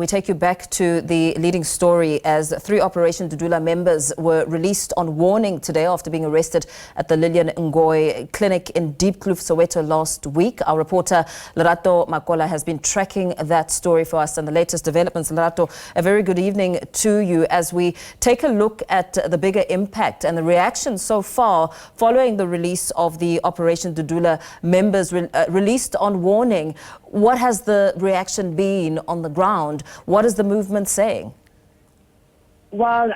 we take you back to the leading story as 3 Operation Dudula members were released on warning today after being arrested at the Lillian Ngoyi Clinic in Diepkloof, Soweto last week. Our reporter Lerato Makola has been tracking that story for us and the latest developments. Lerato, a very good evening to you as we take a look at the bigger impact and the reaction so far following the release of the Operation Dudula members released on warning. What has the reaction been on the ground? What is the movement saying? Well,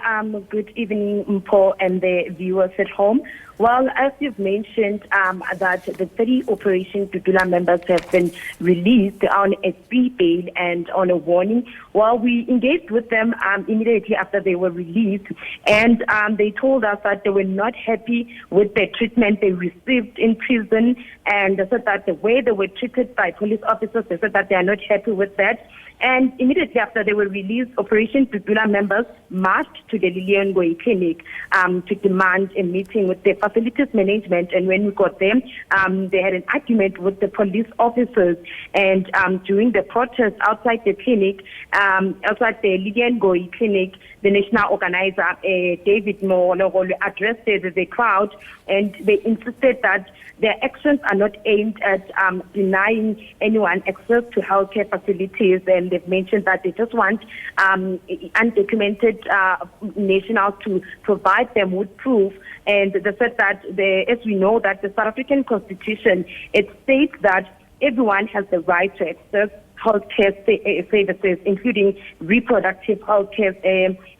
good evening, Mpho, and the viewers at home. Well, as you've mentioned, that the 3 Operation Dudula members have been released on a free bail and on a warning. Well, we engaged with them immediately after they were released, and they told us that they were not happy with the treatment they received in prison, and they said that the way they were treated by police officers, they said that they are not happy with that. And immediately after they were released, Operation Dudula members marched to the Lillian Ngoyi Clinic to demand a meeting with the facilities management. And when we got them, they had an argument with the police officers. And during the protest outside the clinic, outside the Lillian Ngoyi Clinic, the national organizer, David Moologolo, addressed the crowd, and they insisted that their actions are not aimed at denying anyone access to healthcare facilities, and they've mentioned that they just want undocumented nationals to provide them with proof. And they said that, as we know, that the South African Constitution, it states that everyone has the right to access healthcare services, including reproductive healthcare,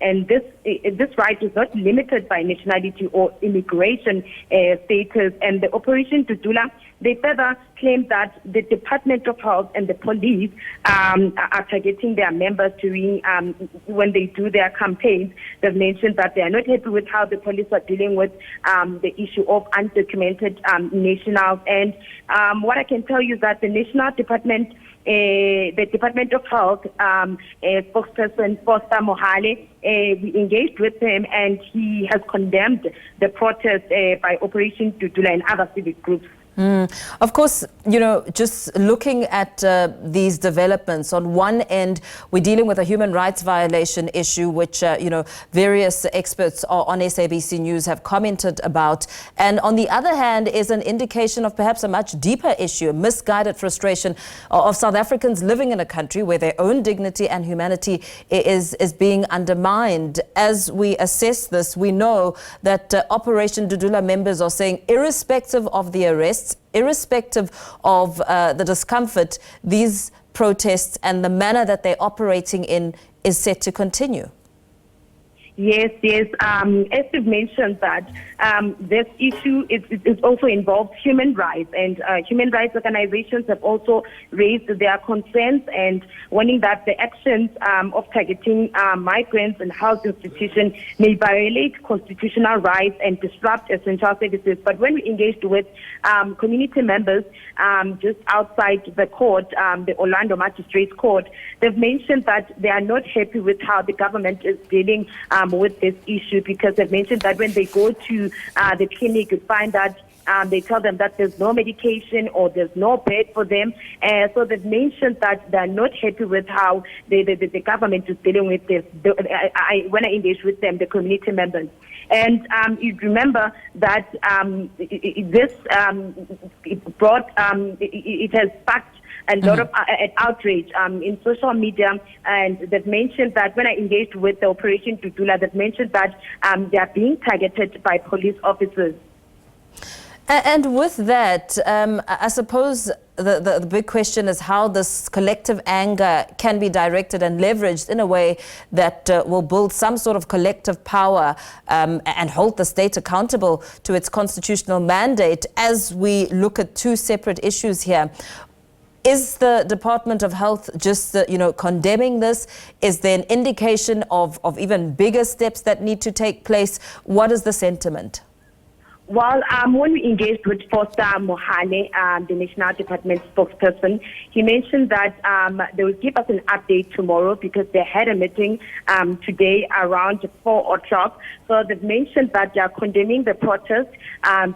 and this right is not limited by nationality or immigration status. And the Operation Dudula, they further claim that the Department of Health and the police are targeting their members during when they do their campaigns. They've mentioned that they are not happy with how the police are dealing with the issue of undocumented nationals. And what I can tell you is that the National Department, the Department of Health spokesperson Foster Mohale, we engaged with him, and he has condemned the protest by Operation Dudula and other civic groups. Of course, you know, just looking at these developments, on one end, we're dealing with a human rights violation issue, which, you know, various experts on SABC News have commented about. And on the other hand is an indication of perhaps a much deeper issue, a misguided frustration of South Africans living in a country where their own dignity and humanity is being undermined. As we assess this, we know that Operation Dudula members are saying, irrespective of the arrests, irrespective of the discomfort, these protests and the manner that they're operating in is set to continue. Yes. As you've mentioned that this issue is also involves human rights, and human rights organizations have also raised their concerns and warning that the actions of targeting migrants and health institutions may violate constitutional rights and disrupt essential services. But when we engaged with community members just outside the court, the Orlando Magistrate Court, they've mentioned that they are not happy with how the government is dealing with this issue, because they've mentioned that when they go to the clinic, you find that they tell them that there's no medication or there's no bed for them. So they've mentioned that they're not happy with how the government is dealing with this. When I engage with them, the community members. And you remember that it has sparked a lot of outrage in social media, and they've mentioned that when I engaged with the Operation Dudula, they've mentioned that they are being targeted by police officers. And with that, I suppose the big question is how this collective anger can be directed and leveraged in a way that will build some sort of collective power and hold the state accountable to its constitutional mandate. As we look at 2 separate issues here, is the Department of Health just, condemning this? Is there an indication of even bigger steps that need to take place? What is the sentiment? Well, when we engaged with Foster Mohale, the National Department spokesperson, he mentioned that they will give us an update tomorrow because they had a meeting today around 4 o'clock. So they've mentioned that they are condemning the protest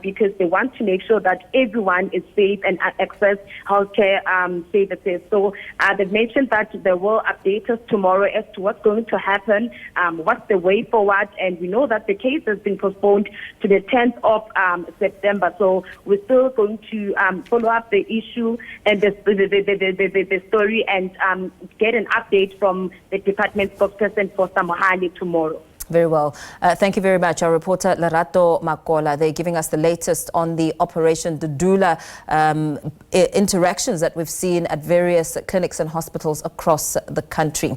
because they want to make sure that everyone is safe and access healthcare services. So they've mentioned that they will update us tomorrow as to what's going to happen, what's the way forward, and we know that the case has been postponed to the 10th of September. So we're still going to follow up the issue and the story and get an update from the department spokesperson for Samohali tomorrow. Very well. Thank you very much. Our reporter Lerato Makola, they're giving us the latest on the Operation Dudula interactions that we've seen at various clinics and hospitals across the country.